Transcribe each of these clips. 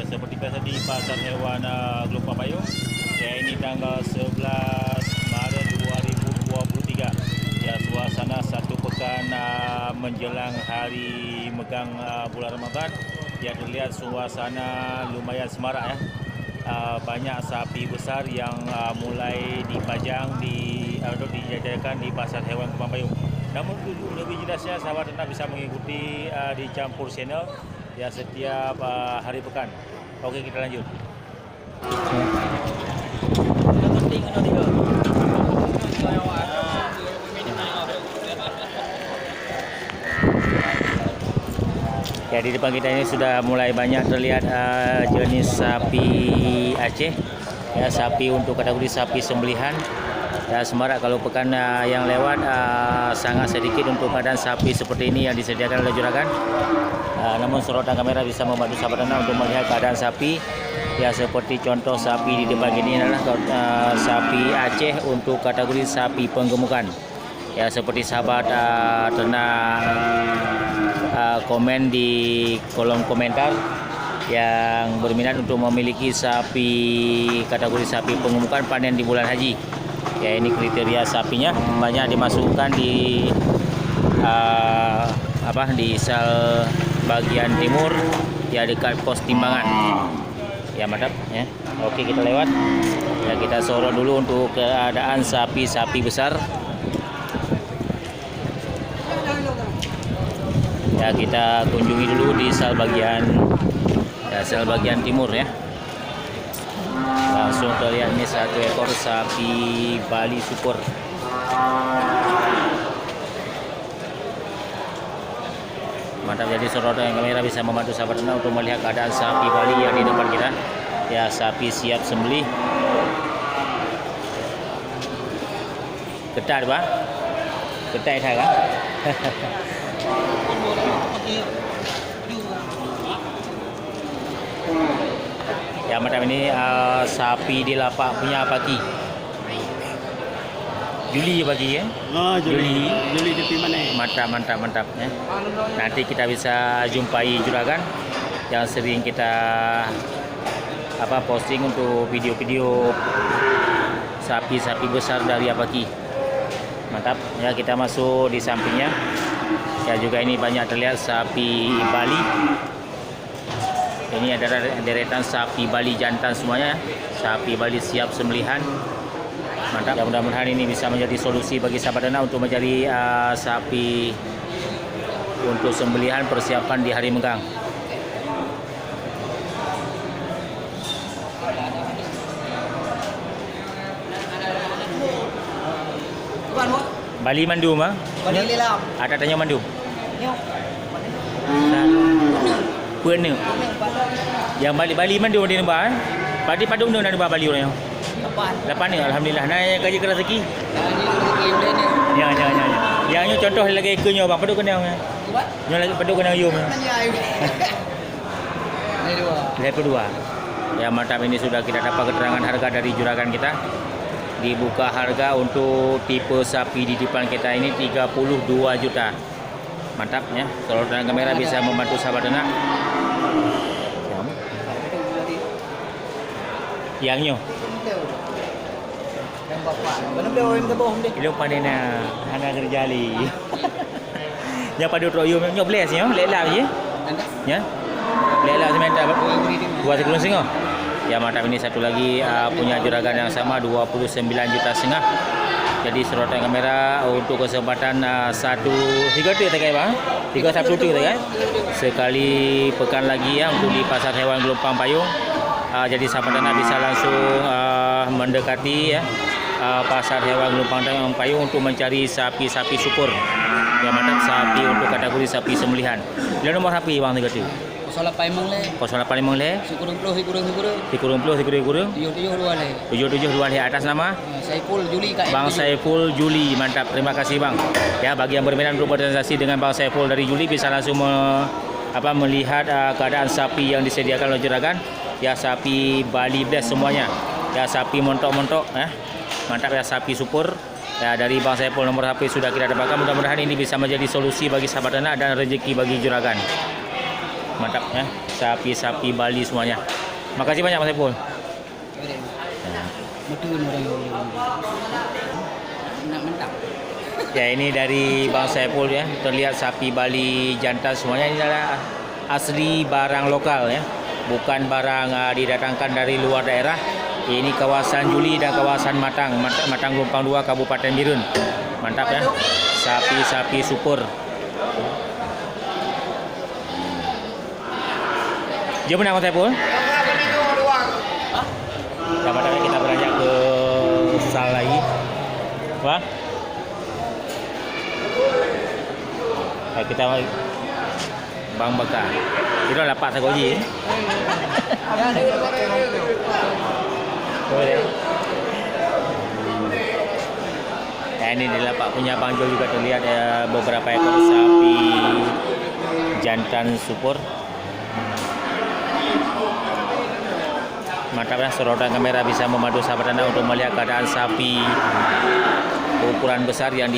seperti biasa di Pasar Hewan Gelopang Payung. Ya, ini tanggal 11 Maret 2023. Ya, suasana satu pekan menjelang hari megang bulan Ramadan. Ya, terlihat suasana lumayan semarak ya. Banyak sapi besar yang mulai dipajang dijajakan di Pasar Hewan Gelopang Payung. Namun lebih jelasnya sahabat ternak bisa mengikuti di Campur Channel ya setiap hari pekan. Oke, kita lanjut. Ya, di depan kita ini sudah mulai banyak terlihat jenis sapi Aceh. Ya, sapi untuk kategori sapi sembelihan. Ya, semarak kalau pekan yang lewat sangat sedikit untuk keadaan sapi seperti ini yang disediakan oleh juragan. Namun sorotan kamera bisa membantu sahabat ternak untuk melihat keadaan sapi. Ya, seperti contoh sapi di depan ini adalah sapi Aceh untuk kategori sapi penggemukan. Ya, seperti sahabat ternak komen di kolom komentar yang berminat untuk memiliki sapi kategori sapi penggemukan panen di bulan haji. Ya, ini kriteria sapinya, banyak dimasukkan di di sel bagian timur ya, dekat pos timbangan. Ya, mantap ya. Oke, kita lewat. Ya, kita sorot dulu untuk keadaan sapi-sapi besar. Ya, kita kunjungi dulu di sel bagian timur ya. Langsung terlihat ini satu ekor sapi Bali Super. Mantap, jadi sorotan kamera bisa membantu sahabat ternak untuk melihat keadaan sapi Bali yang di depan kita. Ya, sapi siap sembelih. Ketat Pak? Ketat kan? Ya, mantap, ini sapi di lapak punya Paki. Juli pagi ya? Oh, Juli di mana? Mantap ya. Nanti kita bisa jumpai juragan yang sering kita posting untuk video-video sapi-sapi besar dari Apaki. Mantap ya, kita masuk di sampingnya. Ya, juga ini banyak terlihat sapi Bali. Ini adalah deretan sapi Bali jantan semuanya. Sapi Bali siap sembelihan. Mantap. Ya, mudah-mudahan ini bisa menjadi solusi bagi sahabat ternak untuk mencari sapi untuk sembelihan persiapan di hari megang. Bali Mandu mah? Bali Lilam. Ada tanya Mandu. Puan ni. Yang Bali Mandu di nemba. Padi padung ni nemba Bali orang. Lapan ni, alhamdulillah. Naik kerja keras rezeki. Ya. Yang contoh lagi ikannya bang, padu kena yang. Yang lagi padu kena yum. Level 2. Ya, mantap, ini sudah kita dapat keterangan harga dari juragan kita. Dibuka harga untuk tipe sapi di depan kita ini 32 juta. Mantap ya. Sorotan kamera bisa membantu sahabat ternak. Yangnya. Ilmu panen anak kerjali. Yang pada royum nyok belas ya, lelah je. Ya. Lelah sementara buat sekulung singa. Ya, mantap, ini satu lagi punya juragan yang sama 29,5 juta. Jadi sorotan kamera untuk kesempatan 3 tu tak bang? 3 Sabtu tu tak? Sekali pekan lagi ya untuk di Pasar Hewan Gelopang Payung. Jadi sahabat ternak bisa langsung mendekati ya Pasar Hewan Gelopang Payung untuk mencari sapi-sapi super. Ya, mantap, sapi untuk kategori sapi sembelihan. Bila nomor sapi bang 3 tu? 08 Limang le. Sikurung 77 le atas nama Saiful Juli KM. Bang Saiful Juli. Mantap, terima kasih bang. Ya, bagi yang berminat untuk bertransaksi dengan Bang Saiful dari Juli bisa langsung melihat keadaan sapi yang disediakan oleh juragan. Ya, sapi Bali Blast semuanya. Ya, sapi montok-montok Mantap ya, sapi super. Ya, dari Bang Saiful nomor HP sudah kita dapatkan. Mudah-mudahan ini bisa menjadi solusi bagi sahabat ternak dan rezeki bagi juragan. Mantap ya, sapi-sapi Bali semuanya. Makasih banyak Mas Saiful. Betul orang yang nak mentap. Ya, ini dari Bang Saiful ya. Terlihat sapi Bali jantan semuanya ini adalah asli barang lokal ya. Bukan barang didatangkan dari luar daerah. Ini kawasan Juli dan kawasan Matang Lumpang 2 Kabupaten Birun. Mantap ya. Sapi-sapi super. Jom nak Bang Saiful. Dapat kita beranjak ke sal lagi. Wah. Kita Bang Bakar. Itu lapak sagoji. Boleh. Ini di lapak punya Bang Jo juga terlihat beberapa ekor sapi jantan super. Mantap ya, sorotan kamera bisa memadu sahabat anda untuk melihat keadaan sapi ukuran besar yang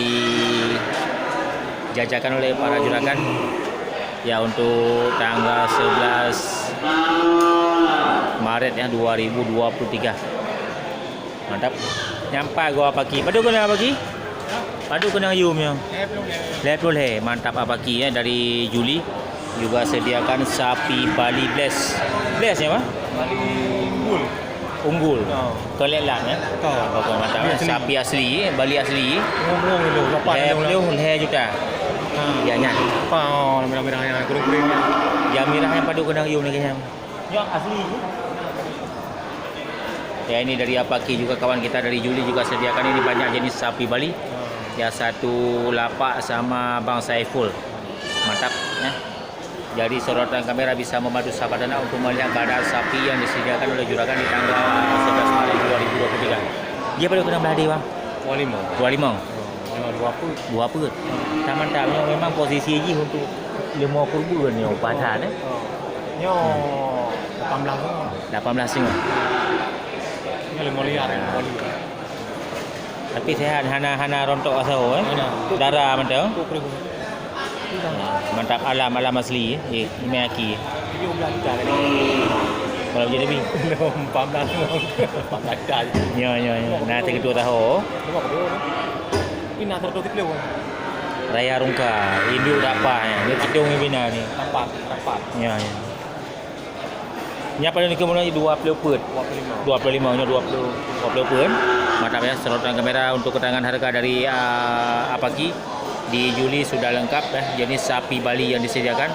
dijajakan oleh para juragan ya untuk tanggal 11 Maret ya 2023. Mantap. Nyampai gua pagi. Padu kena pagi? Padu kena yum ya. Lihat boleh. Mantap pagi ya dari Juli. Juga sediakan sapi Bali Bless. Bless ya, Pak? Bali unggul. Kelelat ya. Okey, mantap. Sapi asli, Bali asli. Ngomong dulu, lapan dulu. Leher juta. Ya nyat. Pau, merah-merah yang kuning-kuning. Yang merah yang padu kena yum ni kayaknya. Yang asli. Ya, ini dari Apaki juga kawan kita dari Juli juga sediakan ini banyak jenis sapi Bali. Ya, satu lapak sama Bang Saiful. Mantap ya. Jadi sorotan kamera bisa membantu sahabat anda untuk melihat keadaan sapi yang disediakan oleh juragan di tanggal 11 Maret 2023. Dia pada kena beladi bang? 25. 25. 2 apa? Tak mantapnya memang posisi je untuk 5 kurban ni padan eh. Nyo 18. 18 sing. Nyo 5 liar. Tapi sehat hana rontok asal eh. Darah mantap. Mantap alam asli eh. Ini aki. 17 juta tadi. Kalau jadi lebih 14 juta. Ya. Nah, ketua tahu. Coba kedua ni. Pina tertutup dulu. Raya Rungka, induk dapat ya. Dia cedung ni bina ni. Rapat. Ya. Nya pada ni kemudian 20 pet. 25 nya 20 pet. Mantap ya, sorotan kamera untuk keterangan harga dari Apaki di Juli sudah lengkap ya. Jenis sapi Bali yang disediakan.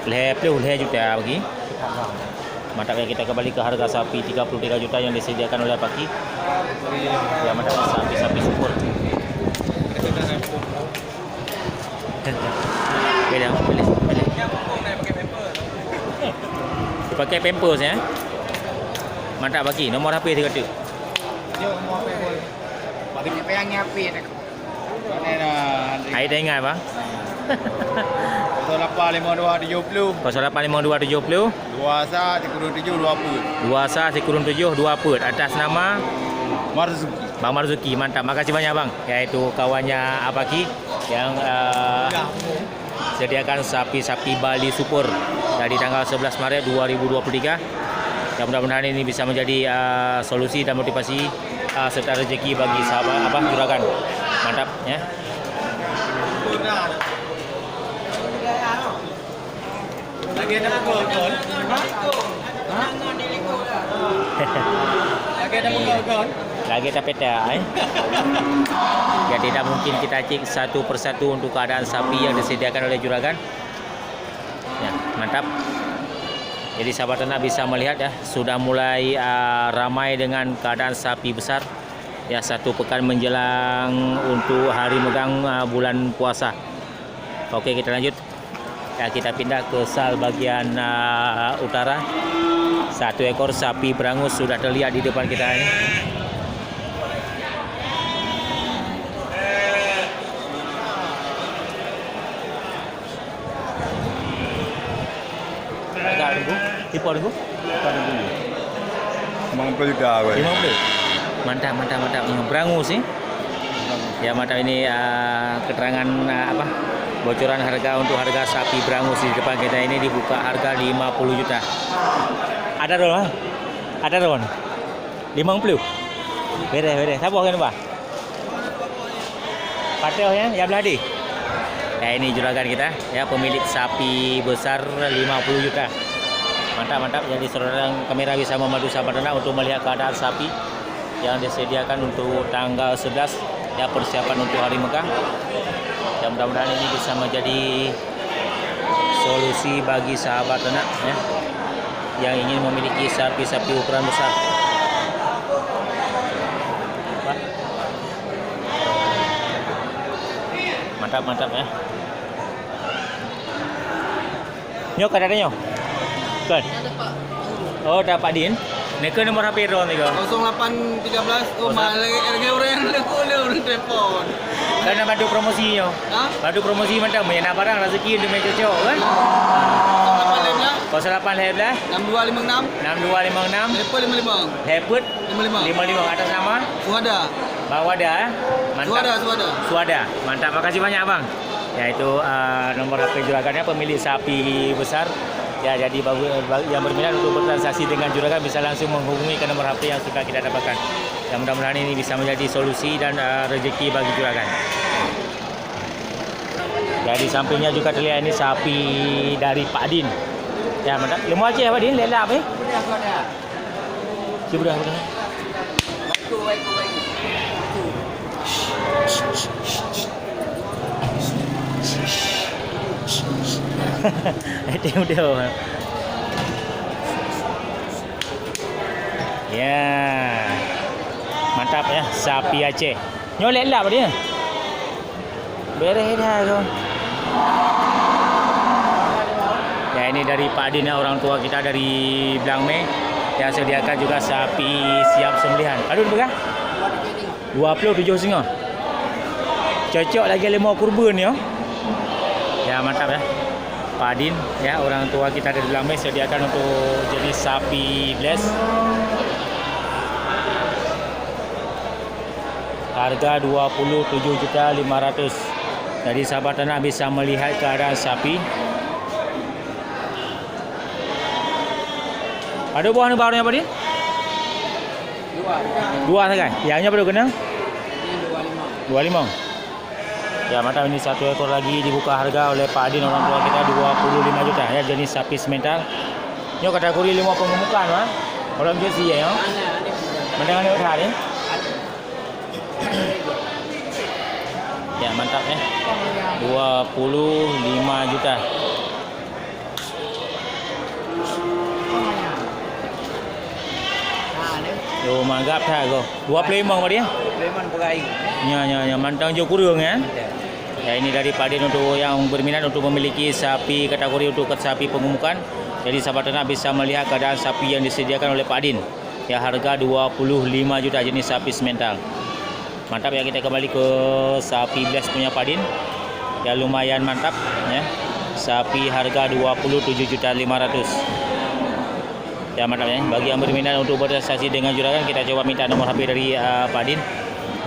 Leher juta bagi. Mantap ya, kita kembali ke harga sapi 33 juta yang disediakan oleh Apaki. Ya, mantap sapi super. Boleh. Pakai pampers ya. Mantap Apaki. Nomor HP dia kata. Yo mau apa boleh. Bagi yang nyapi nak. Hai dah ingat bang. 085270 085270 21 21 7 atas nama Marzuki. Bang Marzuki. Mantap. Makasih banyak bang. Yaitu kawannya Apaki yang sediakan sapi-sapi Bali super dari tanggal 11 Maret 2023. Yang mudah-mudahan ini bisa menjadi solusi dan motivasi serta rezeki bagi sahabat juragan. Mantap ya. Lagi ada gol. Lagi ada peta Jadi tidak mungkin kita cek satu persatu untuk keadaan sapi yang disediakan oleh juragan. Ya, mantap. Jadi sahabat ternak bisa melihat ya, sudah mulai ramai dengan keadaan sapi besar. Ya, 1 pekan menjelang untuk hari megang bulan puasa. Okey, kita lanjut. Ya, kita pindah ke sal bagian utara. 1 ekor sapi berangus sudah terlihat di depan kita ini. Agak dulu. Tipu dulu. Memang perlu juga gue. 50. Mantap. Yang berangus sih. Ya, mantap ini keterangan Bocoran harga untuk harga sapi berangus di depan kita ini dibuka harga 50 juta. Ada dong? Ada dong? 50. Beres. Siapa kan Pak? Patio ya, yang beladi. Ya ini juragan kita, ya pemilik sapi besar 50 juta. Mantap. Jadi saudara kamera bisa membantu sahabat ternak untuk melihat keadaan sapi yang disediakan untuk tanggal 11 ya, persiapan untuk hari Mekah. Ya mudah-mudahan ini bisa menjadi solusi bagi sahabat ternak ya yang ingin memiliki sapi-sapi ukuran besar. Mantap ya. Nyok ada nyok. Kan? Oh, dapat Din. Neka nomor HP ron ni ke? 0813. Oh, lagi orang yang telefon. Kan nak bantu promosi nyo. Ha? Bantu promosi macam mana nak barang rezeki untuk meja cocok kan? 0811 6256 6256 55 Heput 55 atas nama Suhada. Bang Wada. Mantap. Suhada. Mantap. Makasih banyak bang. Ya itu nomor HP juragannya pemilik sapi besar. Ya jadi bagi yang berminat untuk bertransaksi dengan juragan bisa langsung menghubungi ke nomor HP yang sudah kita dapatkan. Dan mudah-mudahan ini bisa menjadi solusi dan rezeki bagi juragan. Ya di sampingnya juga terlihat ini sapi dari Pak Din. Ya mantap. Lembu Aceh Pak Din, lelap Sudah. Itu dia. Ya. Mantap ya, sapi Aceh. Nyolek lah dia. Beres dah tu. Ya ini dari Pak Din, orang tua kita dari Blangme yang sediakan juga sapi siap sembelihan. Aduh berapa? 27 singa. Cocok lagi lemah kurban ya. Ya mantap ya. Pak Din ya, orang tua kita dari Blangme sediakan untuk jenis sapi bless. Harga 27.500. Jadi sahabat ternak bisa melihat keadaan sapi. Ada buah ni baru apa ni? Dua saja. Yang berapa kena? 25. Ya mantap, ini satu ekor lagi dibuka harga oleh Pak Adin orang tua kita 25 juta ya, jenis sapi semental. Ini kategori 5 pengemukan kan? Orang Jersey ya. Mendengar ni hari. Ya mantap ya. 25 juta. Yo manggap dah go. 25 apa dia? 25 perai. Ya mantang jo kurung ya. Ya ini dari Pak Din untuk yang berminat untuk memiliki sapi kategori untuk sapi pengemukan. Jadi sahabat ternak bisa melihat keadaan sapi yang disediakan oleh Pak Din. Ya harga 25 juta jenis sapi semental. Mantap ya, kita kembali ke sapi bless punya Pak Din. Ya lumayan mantap ya. Sapi harga 27.500. Ya mantap ya. Bagi yang berminat untuk bertransaksi dengan juragan, kita coba minta nomor HP dari Pak Din.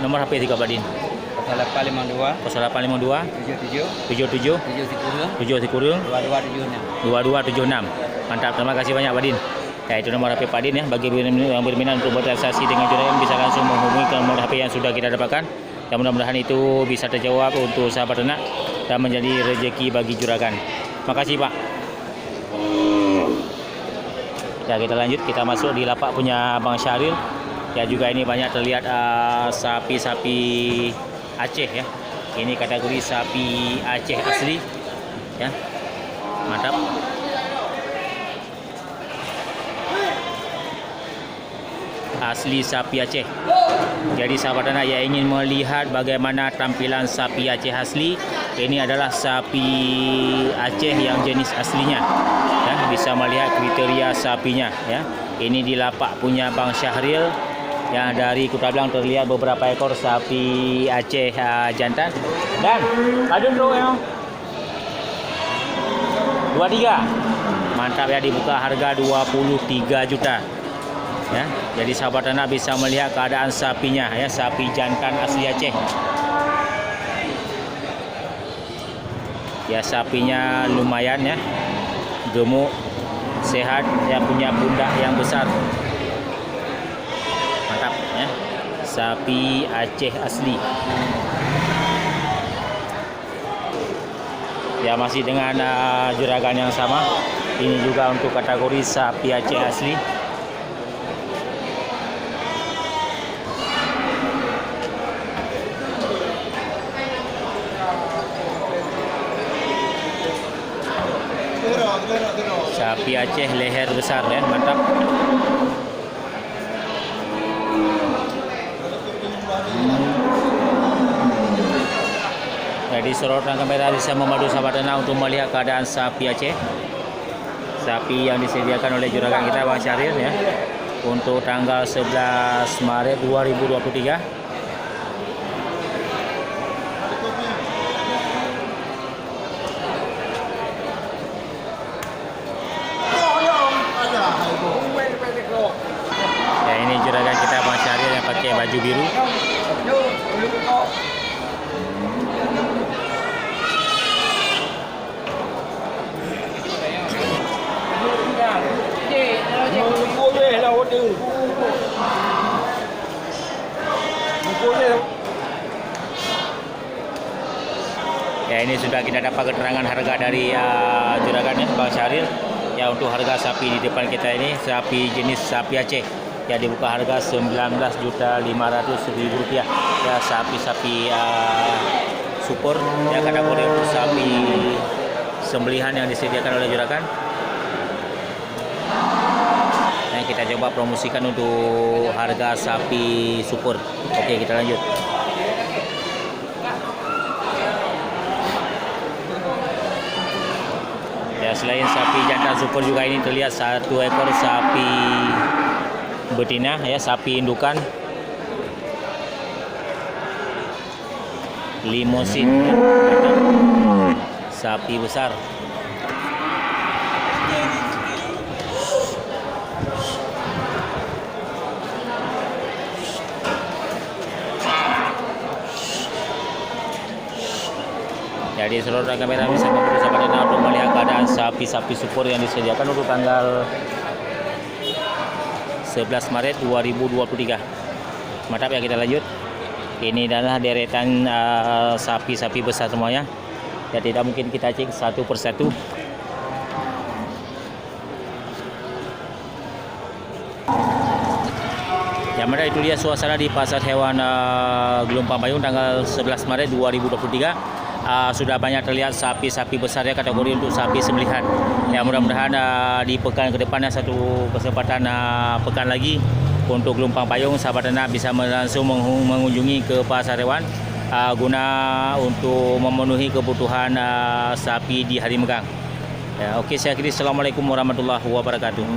Nomor HP juga Pak Din. 0852 77 7 2276. Mantap, terima kasih banyak Pak Din. Ya itu nomor HP Pak Din ya. Bagi yang berminat untuk bertransaksi dengan juragan bisa langsung menghubungi ke nomor HP yang sudah kita dapatkan. Dan mudah-mudahan itu bisa terjawab untuk sahabat ternak dan menjadi rezeki bagi juragan. Makasih Pak. Ya kita lanjut, kita masuk di lapak punya Bang Syahril. Ya juga ini banyak terlihat sapi-sapi Aceh ya. Ini kategori sapi Aceh asli ya. Mantap. Asli sapi Aceh. Jadi sahabat ternak yang ingin melihat bagaimana tampilan sapi Aceh asli, ini adalah sapi Aceh yang jenis aslinya ya, bisa melihat kriteria sapinya ya. Ini di lapak punya Bang Syahril yang dari Kota Blang terlihat beberapa ekor sapi Aceh jantan. Dan ada bro ya. 23. Mantap ya, dibuka harga 23 juta. Ya, jadi sahabat ternak bisa melihat keadaan sapinya ya, sapi jantan asli Aceh. Ya sapinya lumayan ya, gemuk, sehat, ya punya pundak yang besar. Mantap ya. Sapi Aceh asli. Ya masih dengan juragan yang sama. Ini juga untuk kategori sapi Aceh asli. Sapi Aceh leher besar ya, mantap. Jadi sorotan kamera bisa memadu sahabat Dana untuk melihat keadaan sapi Aceh. Sapi yang disediakan oleh juragan kita Bang Syahril ya. Untuk tanggal 11 Maret 2023. Ya ini juragan kita Bang Syahril yang pakai baju biru. Ya ini sudah kita dapat keterangan harga dari juragan ya Bang Syahril. Ya untuk harga sapi di depan kita ini sapi jenis sapi Aceh ya dibuka harga Rp19.500.000 ya, sapi-sapi super ya kategori untuk sapi sembelihan yang disediakan oleh juragan. Nah, kita coba promosikan untuk harga sapi super. Oke, kita lanjut. Ya selain sapi jantan super juga ini terlihat satu ekor sapi betina ya, sapi indukan limosin ya. Sapi besar. Jadi seluruh kamera bisa membantu sahabat Dana untuk melihat keadaan sapi-sapi super yang disediakan untuk tanggal 11 Maret 2023. Mantap ya, kita lanjut. Ini adalah deretan sapi-sapi besar semuanya. Ya tidak mungkin kita cek satu persatu. Ya mana itu dia suasana di pasar hewan Gelompang Payung tanggal 11 Maret 2023. Sudah banyak terlihat sapi-sapi besar ya, kategori untuk sapi sembelihan. Ya mudah-mudahan di pekan ke depannya satu kesempatan pekan lagi untuk Gelompang Payung sahabat Dana bisa langsung mengunjungi ke pasar hewan guna untuk memenuhi kebutuhan sapi di hari megang. Ya, oke, saya akhiri. Assalamualaikum warahmatullahi wabarakatuh.